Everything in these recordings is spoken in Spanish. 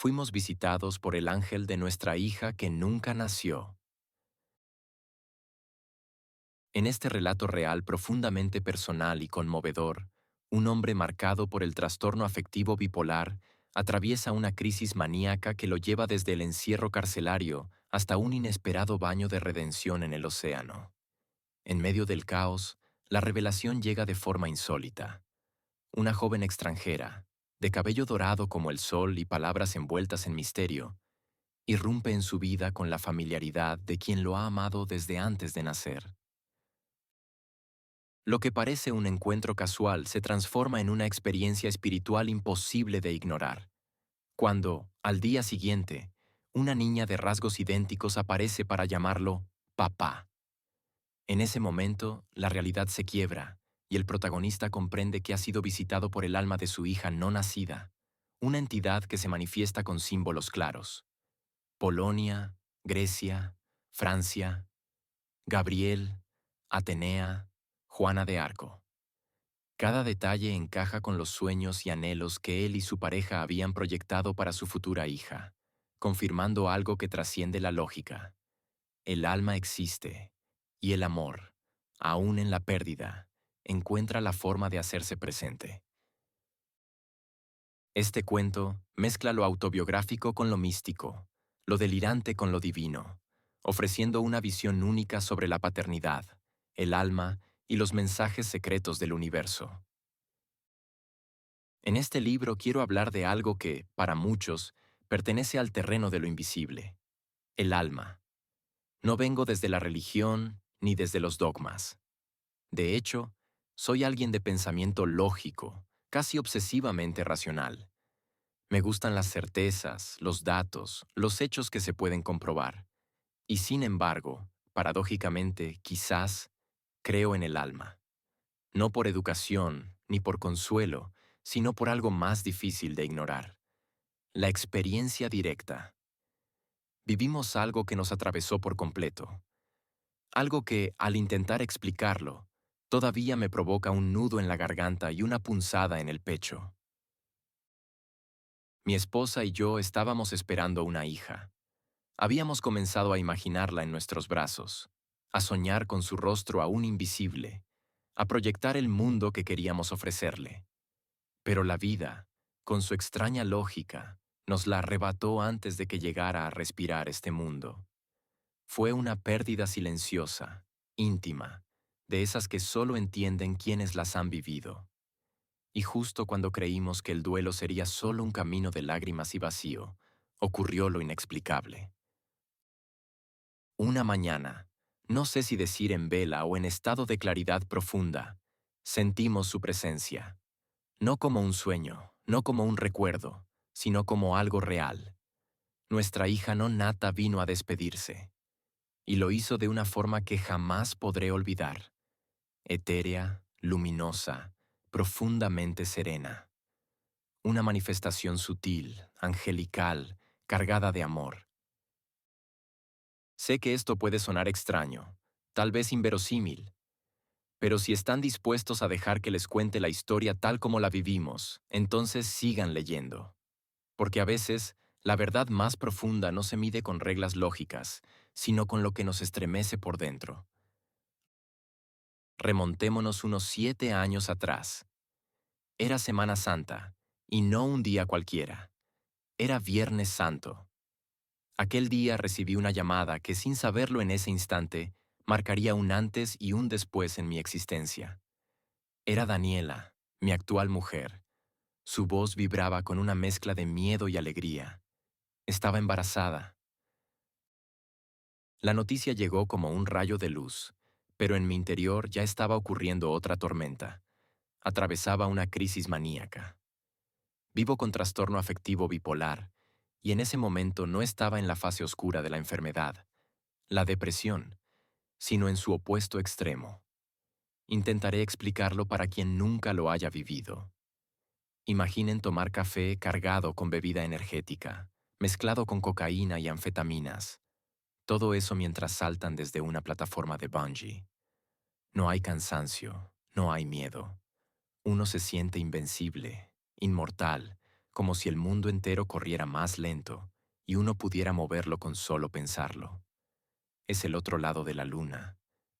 fuimos visitados por el ángel de nuestra hija que nunca nació. En este relato real profundamente personal y conmovedor, un hombre marcado por el trastorno afectivo bipolar atraviesa una crisis maníaca que lo lleva desde el encierro carcelario hasta un inesperado baño de redención en el océano. En medio del caos, la revelación llega de forma insólita. Una joven extranjera, de cabello dorado como el sol y palabras envueltas en misterio, irrumpe en su vida con la familiaridad de quien lo ha amado desde antes de nacer. Lo que parece un encuentro casual se transforma en una experiencia espiritual imposible de ignorar. Cuando, al día siguiente, una niña de rasgos idénticos aparece para llamarlo papá. En ese momento, la realidad se quiebra y el protagonista comprende que ha sido visitado por el alma de su hija no nacida, una entidad que se manifiesta con símbolos claros. Polonia, Grecia, Francia, Gabriel, Atenea, Juana de Arco. Cada detalle encaja con los sueños y anhelos que él y su pareja habían proyectado para su futura hija, confirmando algo que trasciende la lógica. El alma existe, y el amor, aún en la pérdida, encuentra la forma de hacerse presente. Este cuento mezcla lo autobiográfico con lo místico, lo delirante con lo divino, ofreciendo una visión única sobre la paternidad, el alma y los mensajes secretos del universo. En este libro quiero hablar de algo que, para muchos, pertenece al terreno de lo invisible, el alma. No vengo desde la religión ni desde los dogmas. De hecho, soy alguien de pensamiento lógico, casi obsesivamente racional. Me gustan las certezas, los datos, los hechos que se pueden comprobar. Y sin embargo, paradójicamente, quizás, creo en el alma. No por educación, ni por consuelo, sino por algo más difícil de ignorar. La experiencia directa. Vivimos algo que nos atravesó por completo. Algo que, al intentar explicarlo, todavía me provoca un nudo en la garganta y una punzada en el pecho. Mi esposa y yo estábamos esperando una hija. Habíamos comenzado a imaginarla en nuestros brazos, a soñar con su rostro aún invisible, a proyectar el mundo que queríamos ofrecerle. Pero la vida, con su extraña lógica, nos la arrebató antes de que llegara a respirar este mundo. Fue una pérdida silenciosa, íntima, de esas que solo entienden quienes las han vivido. Y justo cuando creímos que el duelo sería solo un camino de lágrimas y vacío, ocurrió lo inexplicable. Una mañana, no sé si decir en vela o en estado de claridad profunda, sentimos su presencia. No como un sueño, no como un recuerdo, sino como algo real. Nuestra hija no nata vino a despedirse, y lo hizo de una forma que jamás podré olvidar. Etérea, luminosa, profundamente serena. Una manifestación sutil, angelical, cargada de amor. Sé que esto puede sonar extraño, tal vez inverosímil, pero si están dispuestos a dejar que les cuente la historia tal como la vivimos, entonces sigan leyendo. Porque a veces, la verdad más profunda no se mide con reglas lógicas, sino con lo que nos estremece por dentro. Remontémonos unos 7 años atrás. Era Semana Santa, y no un día cualquiera. Era Viernes Santo. Aquel día recibí una llamada que, sin saberlo en ese instante, marcaría un antes y un después en mi existencia. Era Daniela, mi actual mujer. Su voz vibraba con una mezcla de miedo y alegría. Estaba embarazada. La noticia llegó como un rayo de luz, pero en mi interior ya estaba ocurriendo otra tormenta. Atravesaba una crisis maníaca. Vivo con trastorno afectivo bipolar, y en ese momento no estaba en la fase oscura de la enfermedad, la depresión, sino en su opuesto extremo. Intentaré explicarlo para quien nunca lo haya vivido. Imaginen tomar café cargado con bebida energética, mezclado con cocaína y anfetaminas. Todo eso mientras saltan desde una plataforma de bungee. No hay cansancio, no hay miedo. Uno se siente invencible, inmortal, como si el mundo entero corriera más lento y uno pudiera moverlo con solo pensarlo. Es el otro lado de la luna,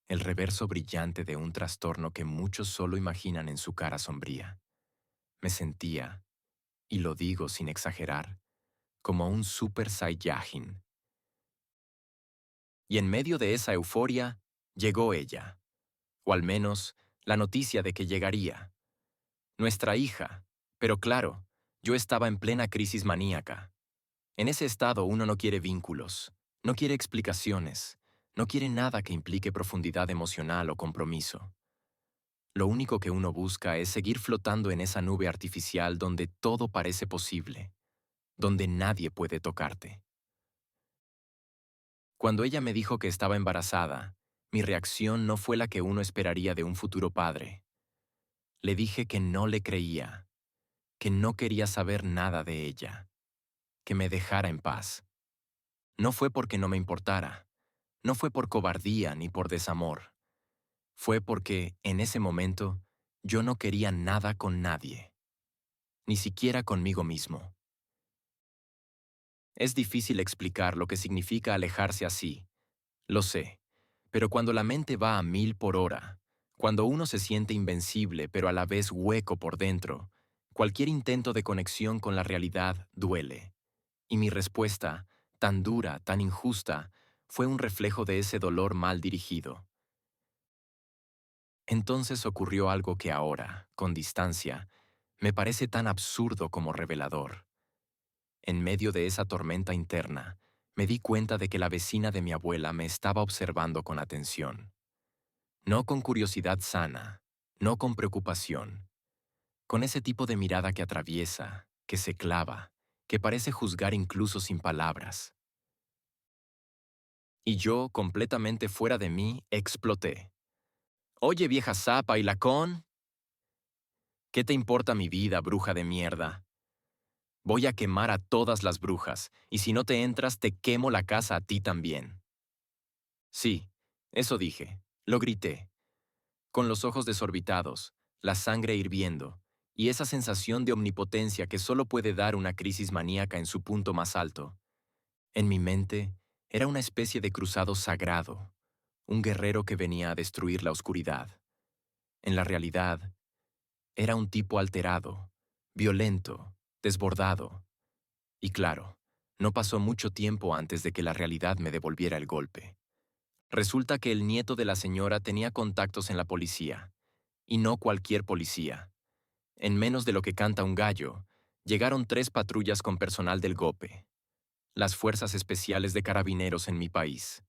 el reverso brillante de un trastorno que muchos solo imaginan en su cara sombría. Me sentía, y lo digo sin exagerar, como un super saiyajin. Y en medio de esa euforia, llegó ella, o al menos la noticia de que llegaría. Nuestra hija, pero claro, yo estaba en plena crisis maníaca. En ese estado uno no quiere vínculos, no quiere explicaciones, no quiere nada que implique profundidad emocional o compromiso. Lo único que uno busca es seguir flotando en esa nube artificial donde todo parece posible, donde nadie puede tocarte. Cuando ella me dijo que estaba embarazada, mi reacción no fue la que uno esperaría de un futuro padre. Le dije que no le creía, que no quería saber nada de ella, que me dejara en paz. No fue porque no me importara, no fue por cobardía ni por desamor. Fue porque, en ese momento, yo no quería nada con nadie, ni siquiera conmigo mismo. Es difícil explicar lo que significa alejarse así, lo sé, pero cuando la mente va a 1000 por hora, cuando uno se siente invencible pero a la vez hueco por dentro, cualquier intento de conexión con la realidad duele. Y mi respuesta, tan dura, tan injusta, fue un reflejo de ese dolor mal dirigido. Entonces ocurrió algo que ahora, con distancia, me parece tan absurdo como revelador. En medio de esa tormenta interna, me di cuenta de que la vecina de mi abuela me estaba observando con atención. No con curiosidad sana, no con preocupación, con ese tipo de mirada que atraviesa, que se clava, que parece juzgar incluso sin palabras. Y yo, completamente fuera de mí, exploté. Oye, vieja zapa, ¿y la con? ¿Qué te importa mi vida, bruja de mierda? Voy a quemar a todas las brujas, y si no te entras, te quemo la casa a ti también. Sí, eso dije, lo grité, con los ojos desorbitados, la sangre hirviendo, y esa sensación de omnipotencia que solo puede dar una crisis maníaca en su punto más alto. En mi mente, era una especie de cruzado sagrado, un guerrero que venía a destruir la oscuridad. En la realidad, era un tipo alterado, violento, desbordado. Y claro, no pasó mucho tiempo antes de que la realidad me devolviera el golpe. Resulta que el nieto de la señora tenía contactos en la policía, y no cualquier policía. En menos de lo que canta un gallo, llegaron 3 patrullas con personal del GOPE, las Fuerzas Especiales de Carabineros en mi país.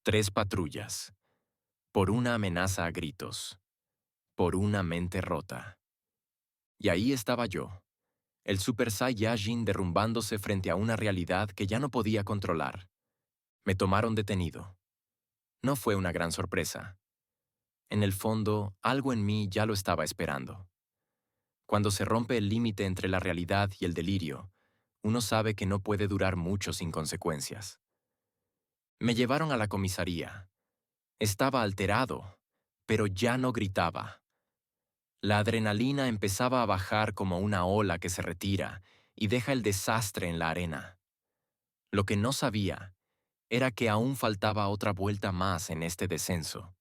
3 patrullas, por una amenaza a gritos, por una mente rota. Y ahí estaba yo, el Super Saiyajin derrumbándose frente a una realidad que ya no podía controlar. Me tomaron detenido. No fue una gran sorpresa. En el fondo, algo en mí ya lo estaba esperando. Cuando se rompe el límite entre la realidad y el delirio, uno sabe que no puede durar mucho sin consecuencias. Me llevaron a la comisaría. Estaba alterado, pero ya no gritaba. La adrenalina empezaba a bajar como una ola que se retira y deja el desastre en la arena. Lo que no sabía era que aún faltaba otra vuelta más en este descenso.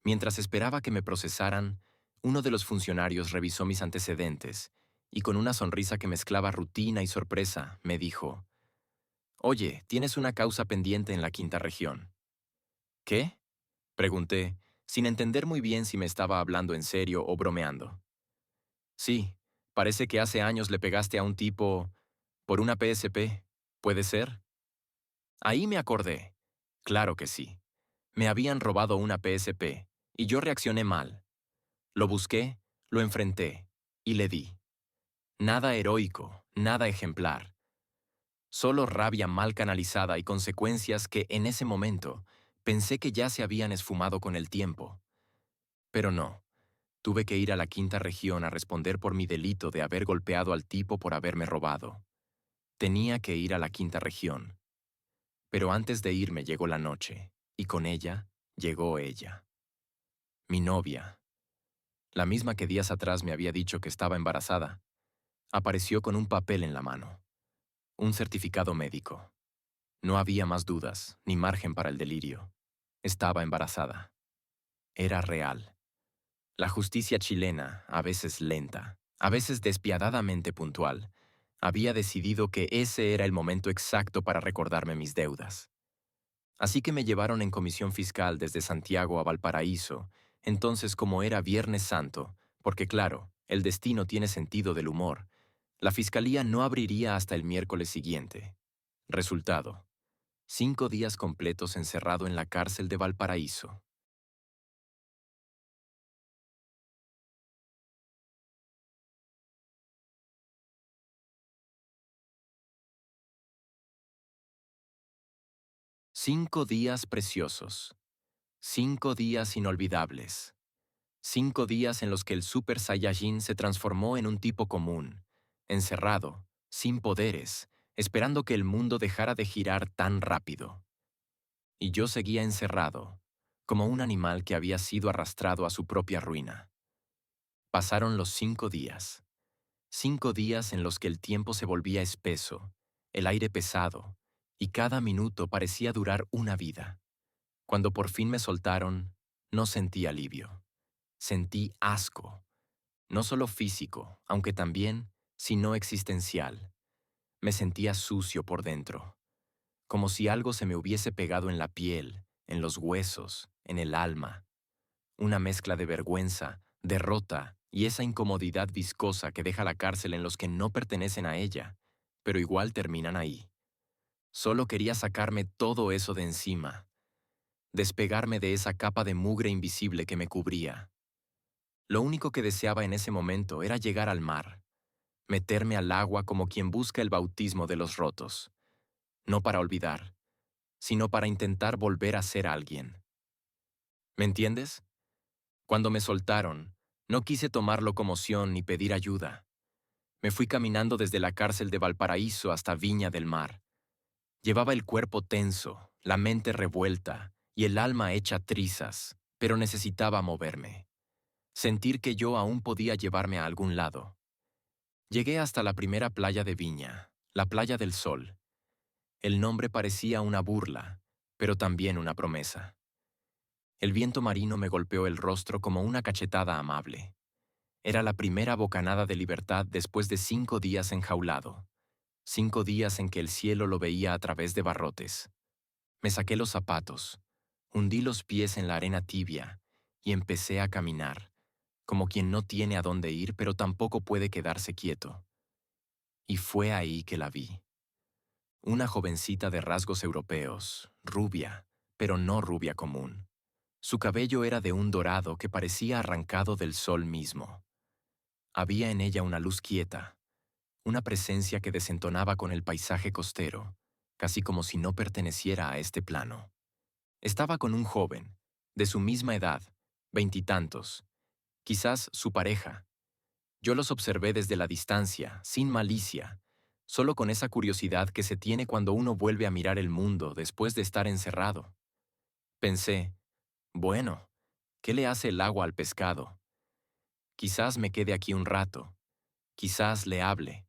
Mientras esperaba que me procesaran, uno de los funcionarios revisó mis antecedentes y con una sonrisa que mezclaba rutina y sorpresa, me dijo, «Oye, tienes una causa pendiente en la quinta región». «¿Qué?», pregunté, sin entender muy bien si me estaba hablando en serio o bromeando. «Sí, parece que hace años le pegaste a un tipo por una PSP, ¿puede ser?». Ahí me acordé. Claro que sí. Me habían robado una PSP, y yo reaccioné mal. Lo busqué, lo enfrenté, y le di. Nada heroico, nada ejemplar. Solo rabia mal canalizada y consecuencias que, en ese momento, pensé que ya se habían esfumado con el tiempo. Pero no. Tuve que ir a la quinta región a responder por mi delito de haber golpeado al tipo por haberme robado. Tenía que ir a la quinta región. Pero antes de irme llegó la noche, y con ella llegó ella. Mi novia. La misma que días atrás me había dicho que estaba embarazada. Apareció con un papel en la mano, un certificado médico. No había más dudas, ni margen para el delirio. Estaba embarazada. Era real. La justicia chilena, a veces lenta, a veces despiadadamente puntual, había decidido que ese era el momento exacto para recordarme mis deudas. Así que me llevaron en comisión fiscal desde Santiago a Valparaíso, entonces como era Viernes Santo, porque claro, el destino tiene sentido del humor, la fiscalía no abriría hasta el miércoles siguiente. Resultado: 5 días completos encerrado en la cárcel de Valparaíso. 5 días preciosos. 5 días inolvidables. 5 días en los que el Super Saiyajin se transformó en un tipo común, encerrado, sin poderes, esperando que el mundo dejara de girar tan rápido. Y yo seguía encerrado, como un animal que había sido arrastrado a su propia ruina. Pasaron los 5 días. 5 días en los que el tiempo se volvía espeso, el aire pesado, y cada minuto parecía durar una vida. Cuando por fin me soltaron, no sentí alivio. Sentí asco, no solo físico, aunque también, sino existencial. Me sentía sucio por dentro, como si algo se me hubiese pegado en la piel, en los huesos, en el alma. Una mezcla de vergüenza, derrota y esa incomodidad viscosa que deja la cárcel en los que no pertenecen a ella, pero igual terminan ahí. Solo quería sacarme todo eso de encima, despegarme de esa capa de mugre invisible que me cubría. Lo único que deseaba en ese momento era llegar al mar, meterme al agua como quien busca el bautismo de los rotos, no para olvidar, sino para intentar volver a ser alguien. ¿Me entiendes? Cuando me soltaron, no quise tomar locomoción ni pedir ayuda. Me fui caminando desde la cárcel de Valparaíso hasta Viña del Mar. Llevaba el cuerpo tenso, la mente revuelta y el alma hecha trizas, pero necesitaba moverme. Sentir que yo aún podía llevarme a algún lado. Llegué hasta la primera playa de Viña, la Playa del Sol. El nombre parecía una burla, pero también una promesa. El viento marino me golpeó el rostro como una cachetada amable. Era la primera bocanada de libertad después de 5 días enjaulado. 5 días en que el cielo lo veía a través de barrotes. Me saqué los zapatos, hundí los pies en la arena tibia y empecé a caminar, como quien no tiene a dónde ir pero tampoco puede quedarse quieto. Y fue ahí que la vi. Una jovencita de rasgos europeos, rubia, pero no rubia común. Su cabello era de un dorado que parecía arrancado del sol mismo. Había en ella una luz quieta, una presencia que desentonaba con el paisaje costero, casi como si no perteneciera a este plano. Estaba con un joven, de su misma edad, veintitantos, quizás su pareja. Yo los observé desde la distancia, sin malicia, solo con esa curiosidad que se tiene cuando uno vuelve a mirar el mundo después de estar encerrado. Pensé, bueno, ¿qué le hace el agua al pescado? Quizás me quede aquí un rato, quizás le hable,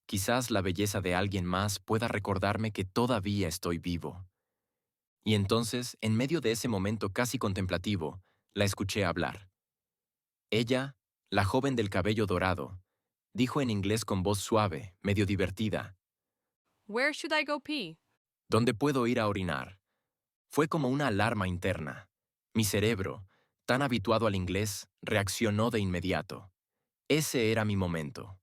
quizás la belleza de alguien más pueda recordarme que todavía estoy vivo. Y entonces, en medio de ese momento casi contemplativo, la escuché hablar. Ella, la joven del cabello dorado, dijo en inglés con voz suave, medio divertida: Where should I go pee? ¿Dónde puedo ir a orinar? Fue como una alarma interna. Mi cerebro, tan habituado al inglés, reaccionó de inmediato. Ese era mi momento.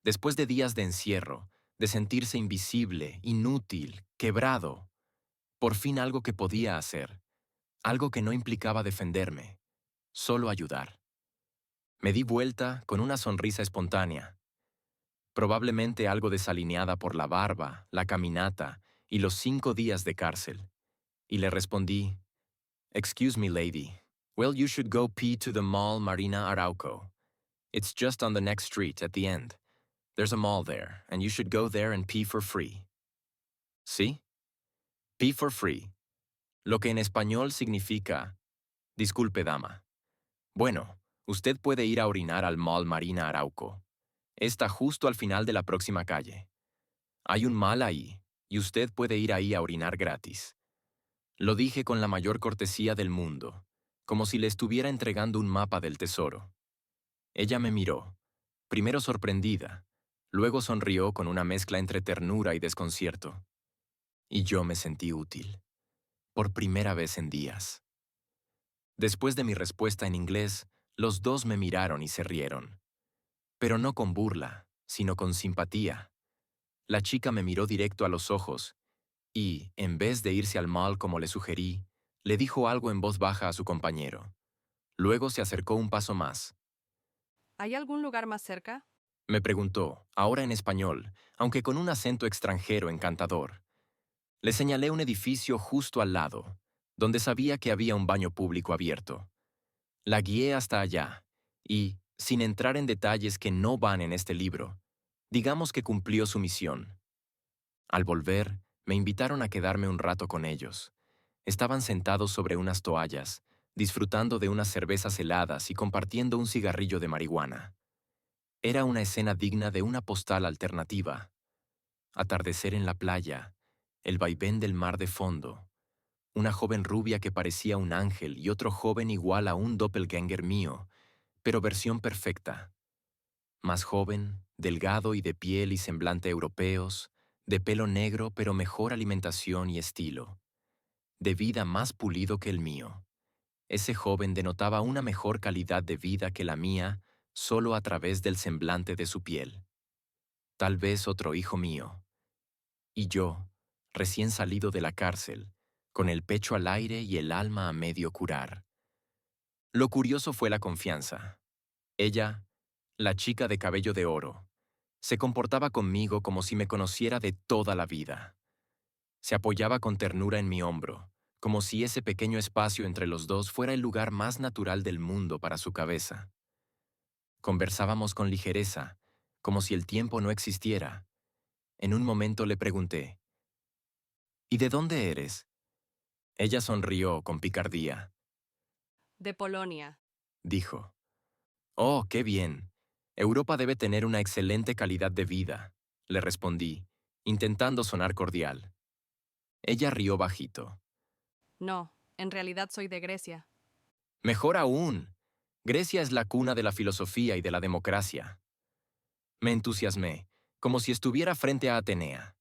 Después de días de encierro, de sentirse invisible, inútil, quebrado, por fin algo que podía hacer, algo que no implicaba defenderme, solo ayudar. Me di vuelta con una sonrisa espontánea, probablemente algo desalineada por la barba, la caminata y los 5 días de cárcel, y le respondí: "Excuse me, lady. Well, you should go pee to the mall Marina Arauco. It's just on the next street at the end. There's a mall there, and you should go there and pee for free." ¿Sí? Pee for free, lo que en español significa: disculpe, dama. Bueno, usted puede ir a orinar al mall Marina Arauco. Está justo al final de la próxima calle. Hay un mal ahí, y usted puede ir ahí a orinar gratis. Lo dije con la mayor cortesía del mundo, como si le estuviera entregando un mapa del tesoro. Ella me miró, primero sorprendida, luego sonrió con una mezcla entre ternura y desconcierto. Y yo me sentí útil, por primera vez en días. Después de mi respuesta en inglés, los dos me miraron y se rieron. Pero no con burla, sino con simpatía. La chica me miró directo a los ojos y, en vez de irse al mall como le sugerí, le dijo algo en voz baja a su compañero. Luego se acercó un paso más. ¿Hay algún lugar más cerca? Me preguntó, ahora en español, aunque con un acento extranjero encantador. Le señalé un edificio justo al lado, donde sabía que había un baño público abierto. La guié hasta allá, y, sin entrar en detalles que no van en este libro, digamos que cumplió su misión. Al volver, me invitaron a quedarme un rato con ellos. Estaban sentados sobre unas toallas, disfrutando de unas cervezas heladas y compartiendo un cigarrillo de marihuana. Era una escena digna de una postal alternativa. Atardecer en la playa, el vaivén del mar de fondo, una joven rubia que parecía un ángel y otro joven igual a un doppelganger mío, pero versión perfecta. Más joven, delgado y de piel y semblante europeos, de pelo negro pero mejor alimentación y estilo, de vida más pulido que el mío. Ese joven denotaba una mejor calidad de vida que la mía solo a través del semblante de su piel. Tal vez otro hijo mío. Y yo, recién salido de la cárcel, con el pecho al aire y el alma a medio curar. Lo curioso fue la confianza. Ella, la chica de cabello de oro, se comportaba conmigo como si me conociera de toda la vida. Se apoyaba con ternura en mi hombro, como si ese pequeño espacio entre los dos fuera el lugar más natural del mundo para su cabeza. Conversábamos con ligereza, como si el tiempo no existiera. En un momento le pregunté, ¿y de dónde eres? Ella sonrió con picardía. De Polonia. Dijo, «Oh, qué bien. Europa debe tener una excelente calidad de vida», le respondí, intentando sonar cordial. Ella rió bajito. No, en realidad soy de Grecia. «Mejor aún. Grecia es la cuna de la filosofía y de la democracia». Me entusiasmé, como si estuviera frente a Atenea.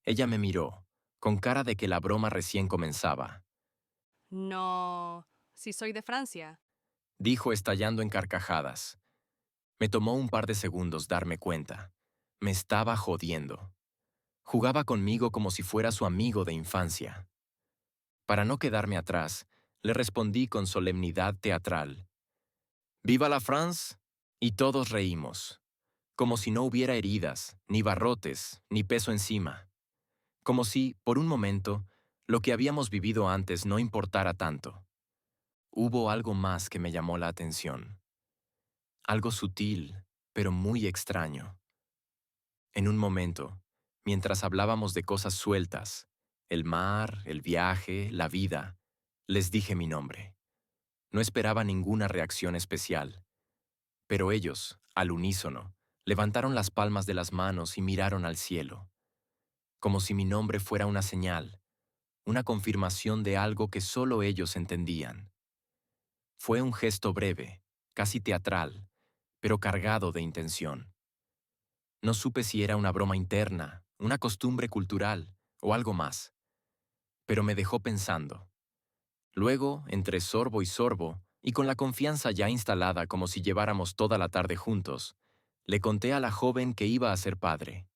Ella me miró, con cara de que la broma recién comenzaba. No, si soy de Francia. Dijo estallando en carcajadas. Me tomó un par de segundos darme cuenta. Me estaba jodiendo. Jugaba conmigo como si fuera su amigo de infancia. Para no quedarme atrás, le respondí con solemnidad teatral. «¡Viva la France!» Y todos reímos, como si no hubiera heridas, ni barrotes, ni peso encima. Como si, por un momento, lo que habíamos vivido antes no importara tanto. Hubo algo más que me llamó la atención. Algo sutil, pero muy extraño. En un momento, mientras hablábamos de cosas sueltas, el mar, el viaje, la vida, les dije mi nombre. No esperaba ninguna reacción especial, pero ellos, al unísono, levantaron las palmas de las manos y miraron al cielo, como si mi nombre fuera una señal, una confirmación de algo que solo ellos entendían. Fue un gesto breve, casi teatral, pero cargado de intención. No supe si era una broma interna, una costumbre cultural o algo más, pero me dejó pensando. Luego, entre sorbo y sorbo, y con la confianza ya instalada como si lleváramos toda la tarde juntos, le conté a la joven que iba a ser padre.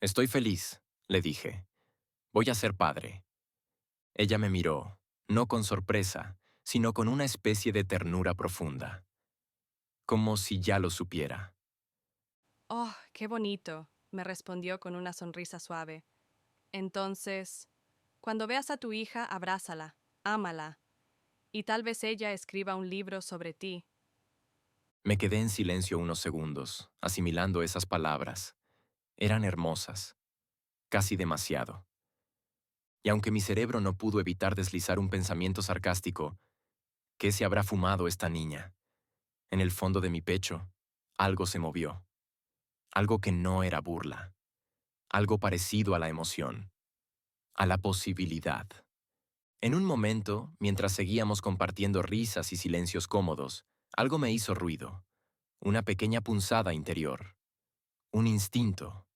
«Estoy feliz», le dije. «Voy a ser padre». Ella me miró, no con sorpresa, sino con una especie de ternura profunda. Como si ya lo supiera. Oh, qué bonito, me respondió con una sonrisa suave. Entonces, cuando veas a tu hija, abrázala, ámala, y tal vez ella escriba un libro sobre ti. Me quedé en silencio unos segundos, asimilando esas palabras. Eran hermosas, casi demasiado. Y aunque mi cerebro no pudo evitar deslizar un pensamiento sarcástico, ¿qué se habrá fumado esta niña? En el fondo de mi pecho, algo se movió. algo que no era burla, algo parecido a la emoción, a la posibilidad. En un momento, mientras seguíamos compartiendo risas y silencios cómodos, algo me hizo ruido, una pequeña punzada interior, un instinto.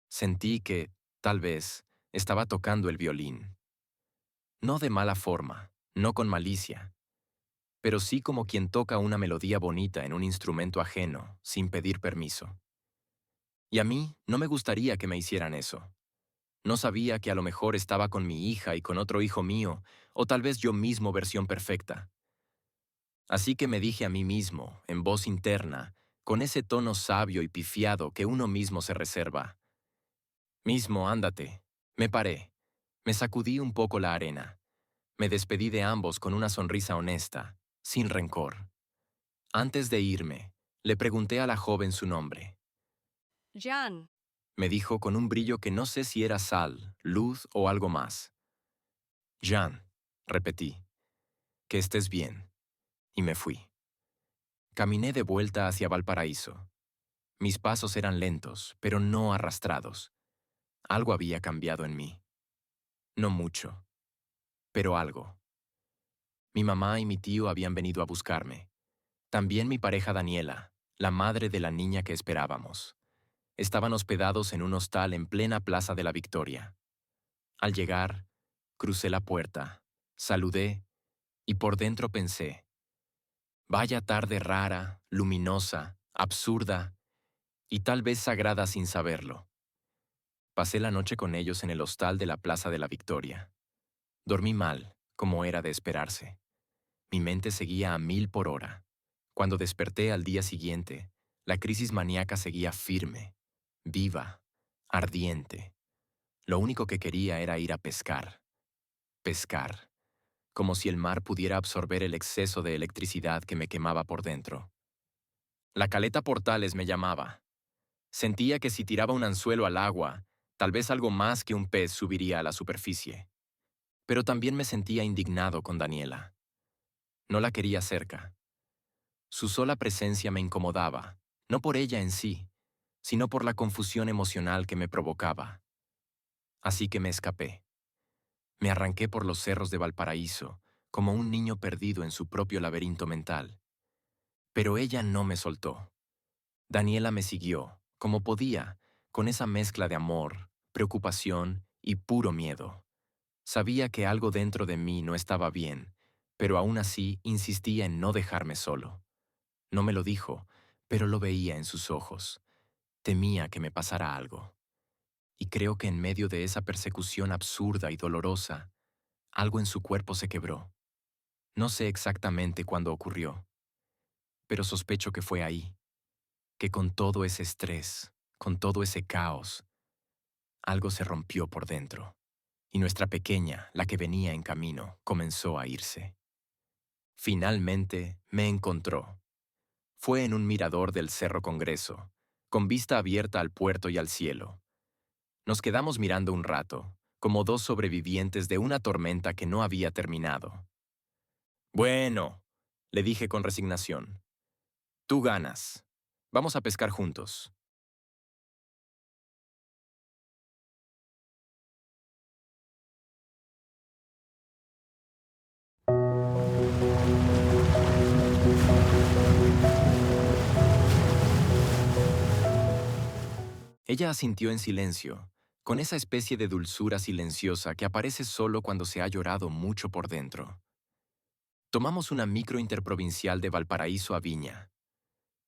Sentí que, tal vez, estaba tocando el violín. No de mala forma, no con malicia, pero sí como quien toca una melodía bonita en un instrumento ajeno, sin pedir permiso. Y a mí no me gustaría que me hicieran eso. No sabía que a lo mejor estaba con mi hija y con otro hijo mío, o tal vez yo mismo versión perfecta. Así que me dije a mí mismo, en voz interna, con ese tono sabio y pifiado que uno mismo se reserva. Mismo, ándate. Me paré. Me sacudí un poco la arena. Me despedí de ambos con una sonrisa honesta, sin rencor. Antes de irme, le pregunté a la joven su nombre. Jan, Me dijo con un brillo que no sé si era sal, luz o algo más. Jean, repetí, que estés bien. Y me fui. Caminé de vuelta hacia Valparaíso. Mis pasos eran lentos, pero no arrastrados. Algo había cambiado en mí. No mucho, pero algo. Mi mamá y mi tío habían venido a buscarme. También mi pareja Daniela, la madre de la niña que esperábamos. Estaban hospedados en un hostal en plena Plaza de la Victoria. Al llegar, crucé la puerta, saludé y por dentro pensé, vaya tarde rara, luminosa, absurda y tal vez sagrada sin saberlo. Pasé la noche con ellos en el hostal de la Plaza de la Victoria. Dormí mal, como era de esperarse. Mi mente seguía a 1000 por hora. Cuando desperté al día siguiente, la crisis maníaca seguía firme, viva, ardiente. Lo único que quería era ir a pescar. Pescar. Como si el mar pudiera absorber el exceso de electricidad que me quemaba por dentro. La caleta Portales me llamaba. Sentía que si tiraba un anzuelo al agua, tal vez algo más que un pez subiría a la superficie. Pero también me sentía indignado con Daniela. No la quería cerca. Su sola presencia me incomodaba, no por ella en sí, sino por la confusión emocional que me provocaba. Así que me escapé. Me arranqué por los cerros de Valparaíso, como un niño perdido en su propio laberinto mental. Pero ella no me soltó. Daniela me siguió, como podía, con esa mezcla de amor, preocupación y puro miedo. Sabía que algo dentro de mí no estaba bien, pero aún así insistía en no dejarme solo. No me lo dijo, pero lo veía en sus ojos. Temía que me pasara algo. Y creo que en medio de esa persecución absurda y dolorosa, algo en su cuerpo se quebró. No sé exactamente cuándo ocurrió, pero sospecho que fue ahí, que con todo ese estrés, con todo ese caos, algo se rompió por dentro, y nuestra pequeña, la que venía en camino, comenzó a irse. Finalmente me encontró. Fue en un mirador del Cerro Congreso, con vista abierta al puerto y al cielo. Nos quedamos mirando un rato, como dos sobrevivientes de una tormenta que no había terminado. Bueno, le dije con resignación, tú ganas. Vamos a pescar juntos. Ella asintió en silencio, con esa especie de dulzura silenciosa que aparece solo cuando se ha llorado mucho por dentro. Tomamos una micro interprovincial de Valparaíso a Viña.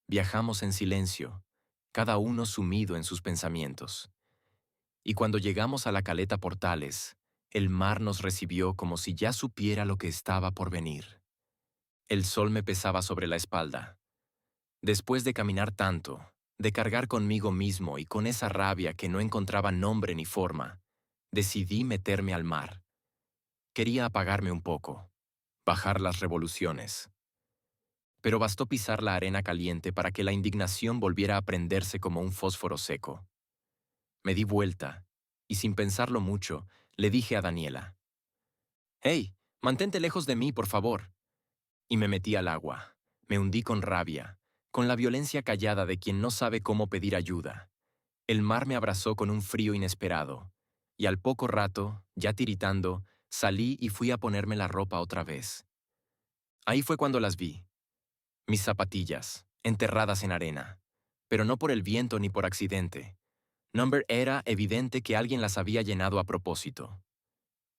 Viajamos en silencio, cada uno sumido en sus pensamientos. Y cuando llegamos a la caleta Portales, el mar nos recibió como si ya supiera lo que estaba por venir. El sol me pesaba sobre la espalda. Después de caminar tanto, de cargar conmigo mismo y con esa rabia que no encontraba nombre ni forma, decidí meterme al mar. Quería apagarme un poco, bajar las revoluciones. Pero bastó pisar la arena caliente para que la indignación volviera a prenderse como un fósforo seco. Me di vuelta, y sin pensarlo mucho, le dije a Daniela, «Hey, mantente lejos de mí, por favor». Y me metí al agua. Me hundí con rabia, con la violencia callada de quien no sabe cómo pedir ayuda. El mar me abrazó con un frío inesperado, y al poco rato, ya tiritando, salí y fui a ponerme la ropa otra vez. Ahí fue cuando las vi, mis zapatillas, enterradas en arena, pero no por el viento ni por accidente. Number era evidente que alguien las había llenado a propósito.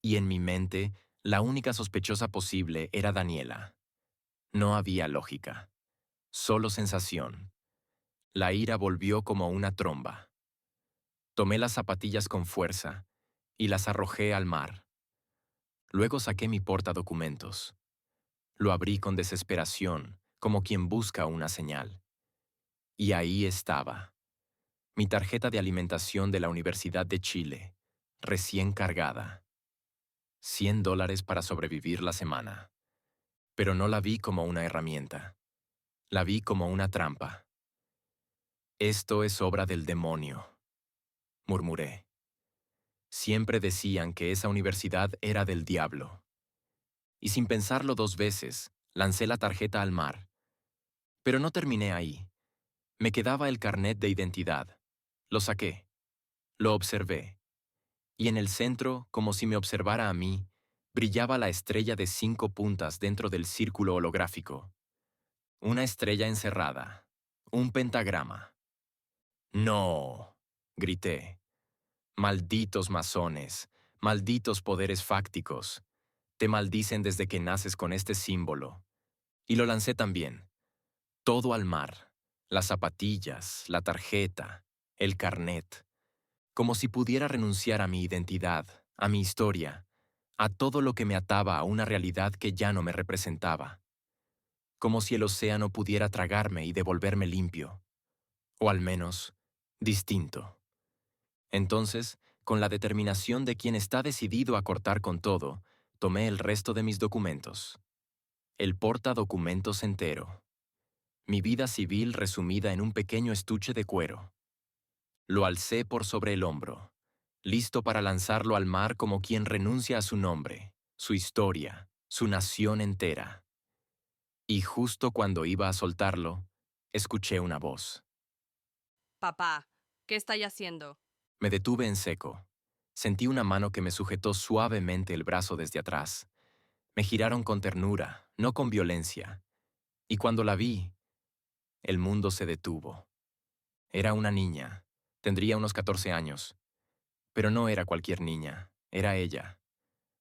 Y en mi mente, la única sospechosa posible era Daniela. No había lógica, solo sensación. La ira volvió como una tromba. Tomé las zapatillas con fuerza y las arrojé al mar. Luego saqué mi portadocumentos. Lo abrí con desesperación, como quien busca una señal. Y ahí estaba, mi tarjeta de alimentación de la Universidad de Chile, recién cargada. $100 para sobrevivir la semana. Pero no la vi como una herramienta. La vi como una trampa. Esto es obra del demonio, murmuré. Siempre decían que esa universidad era del diablo. Y sin pensarlo 2 veces, lancé la tarjeta al mar. Pero no terminé ahí. Me quedaba el carnet de identidad. Lo saqué. Lo observé. Y en el centro, como si me observara a mí, brillaba la estrella de 5 puntas dentro del círculo holográfico. Una estrella encerrada. Un pentagrama. ¡No! Grité. Malditos masones, malditos poderes fácticos. Te maldicen desde que naces con este símbolo. Y lo lancé también. Todo al mar. Las zapatillas, la tarjeta, el carnet. Como si pudiera renunciar a mi identidad, a mi historia, a todo lo que me ataba a una realidad que ya no me representaba. Como si el océano pudiera tragarme y devolverme limpio. O al menos, distinto. Entonces, con la determinación de quien está decidido a cortar con todo, tomé el resto de mis documentos. El portadocumentos entero. Mi vida civil resumida en un pequeño estuche de cuero. Lo alcé por sobre el hombro, listo para lanzarlo al mar como quien renuncia a su nombre, su historia, su nación entera. Y justo cuando iba a soltarlo, escuché una voz. Papá, ¿qué estáis haciendo? Me detuve en seco. Sentí una mano que me sujetó suavemente el brazo desde atrás. Me giraron con ternura, no con violencia. Y cuando la vi, el mundo se detuvo. Era una niña. Tendría unos 14 años. Pero no era cualquier niña. Era ella.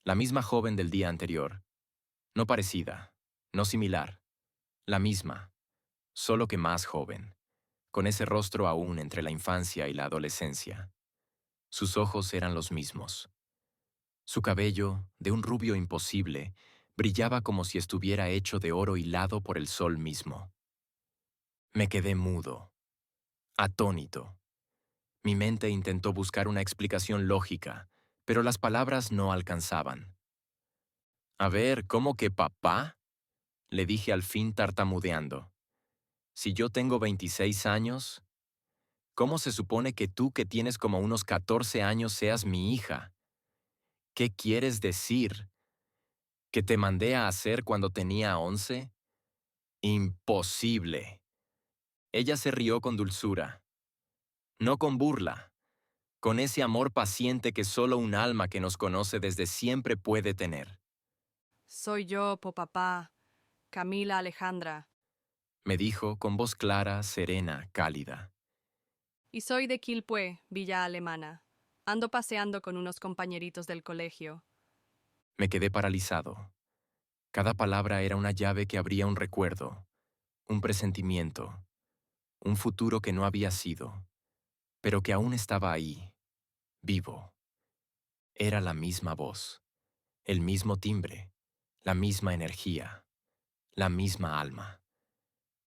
La misma joven del día anterior. No parecida. No similar. La misma. Solo que más joven. Con ese rostro aún entre la infancia y la adolescencia. Sus ojos eran los mismos. Su cabello, de un rubio imposible, brillaba como si estuviera hecho de oro hilado por el sol mismo. Me quedé mudo, atónito. Mi mente intentó buscar una explicación lógica, pero las palabras no alcanzaban. A ver, ¿cómo que papá? Le dije al fin tartamudeando. Si yo tengo 26 años, ¿cómo se supone que tú que tienes como unos 14 años seas mi hija? ¿Qué quieres decir? ¿Que te mandé a hacer cuando tenía 11? Imposible. Ella se rió con dulzura, no con burla, con ese amor paciente que solo un alma que nos conoce desde siempre puede tener. Soy yo, papá, Camila Alejandra, Me dijo con voz clara, serena, cálida. y soy de Quilpué, Villa Alemana. Ando paseando con unos compañeritos del colegio. Me quedé paralizado. Cada palabra era una llave que abría un recuerdo, un presentimiento, un futuro que no había sido, pero que aún estaba ahí, vivo. Era la misma voz, el mismo timbre, la misma energía, la misma alma.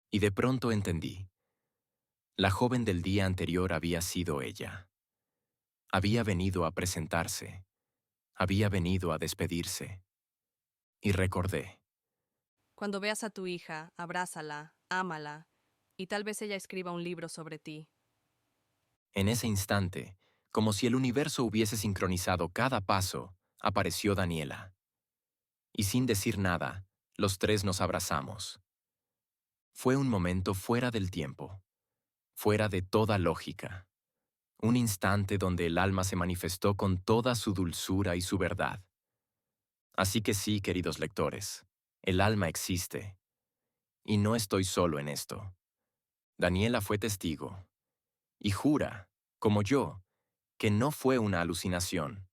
Y de pronto entendí. La joven del día anterior había sido ella. Había venido a presentarse. Había venido a despedirse. Y recordé. Cuando veas a tu hija, abrázala, ámala, y tal vez ella escriba un libro sobre ti. En ese instante, como si el universo hubiese sincronizado cada paso, apareció Daniela. Y sin decir nada, los tres nos abrazamos. Fue un momento fuera del tiempo, fuera de toda lógica. Un instante donde el alma se manifestó con toda su dulzura y su verdad. Así que sí, queridos lectores, el alma existe, y no estoy solo en esto. Daniela fue testigo, y jura, como yo, que no fue una alucinación.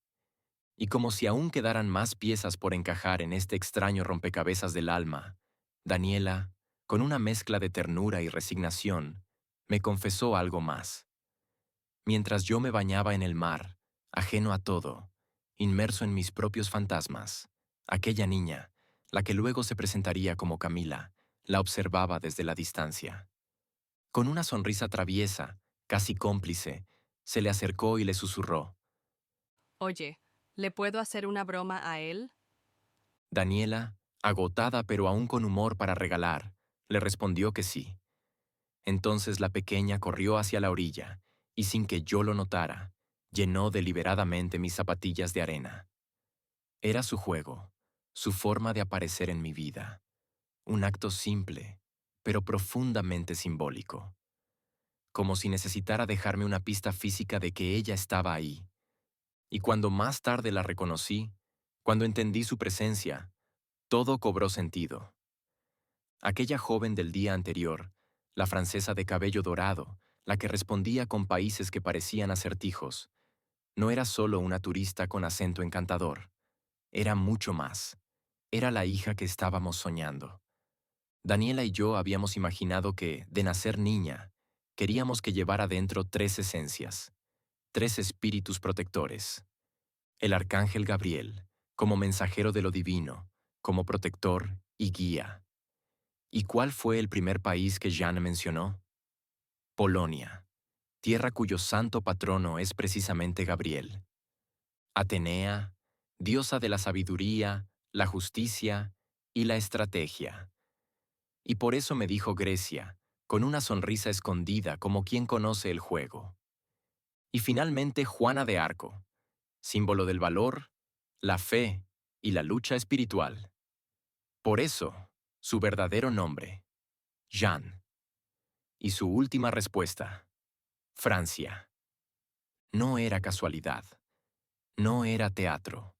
Y como si aún quedaran más piezas por encajar en este extraño rompecabezas del alma, Daniela, con una mezcla de ternura y resignación, me confesó algo más. Mientras yo me bañaba en el mar, ajeno a todo, inmerso en mis propios fantasmas, aquella niña, la que luego se presentaría como Camila, la observaba desde la distancia. Con una sonrisa traviesa, casi cómplice, se le acercó y le susurró. Oye, ¿le puedo hacer una broma a él? Daniela, agotada pero aún con humor para regalar, le respondió que sí. Entonces la pequeña corrió hacia la orilla, y sin que yo lo notara, llenó deliberadamente mis zapatillas de arena. Era su juego, su forma de aparecer en mi vida, un acto simple, pero profundamente simbólico, como si necesitara dejarme una pista física de que ella estaba ahí. Y cuando más tarde la reconocí, cuando entendí su presencia, todo cobró sentido. Aquella joven del día anterior, la francesa de cabello dorado, la que respondía con países que parecían acertijos, no era solo una turista con acento encantador, era mucho más. Era la hija que estábamos soñando. Daniela y yo habíamos imaginado que, de nacer niña, queríamos que llevara dentro tres esencias, tres espíritus protectores. El arcángel Gabriel, como mensajero de lo divino, como protector y guía. ¿Y cuál fue el primer país que Jeanne mencionó? Polonia, tierra cuyo santo patrono es precisamente Gabriel. Atenea, diosa de la sabiduría, la justicia y la estrategia. Y por eso me dijo Grecia, con una sonrisa escondida como quien conoce el juego. Y finalmente Juana de Arco, símbolo del valor, la fe y la lucha espiritual. Por eso, su verdadero nombre, Jeanne. Y su última respuesta, Francia. No era casualidad, no era teatro.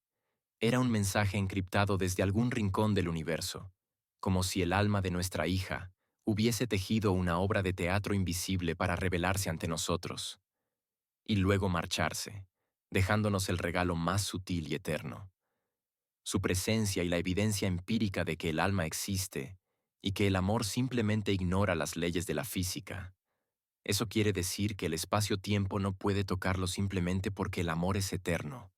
Era un mensaje encriptado desde algún rincón del universo, como si el alma de nuestra hija hubiese tejido una obra de teatro invisible para revelarse ante nosotros, y luego marcharse, dejándonos el regalo más sutil y eterno. Su presencia y la evidencia empírica de que el alma existe y que el amor simplemente ignora las leyes de la física. Eso quiere decir que el espacio-tiempo no puede tocarlo simplemente porque el amor es eterno.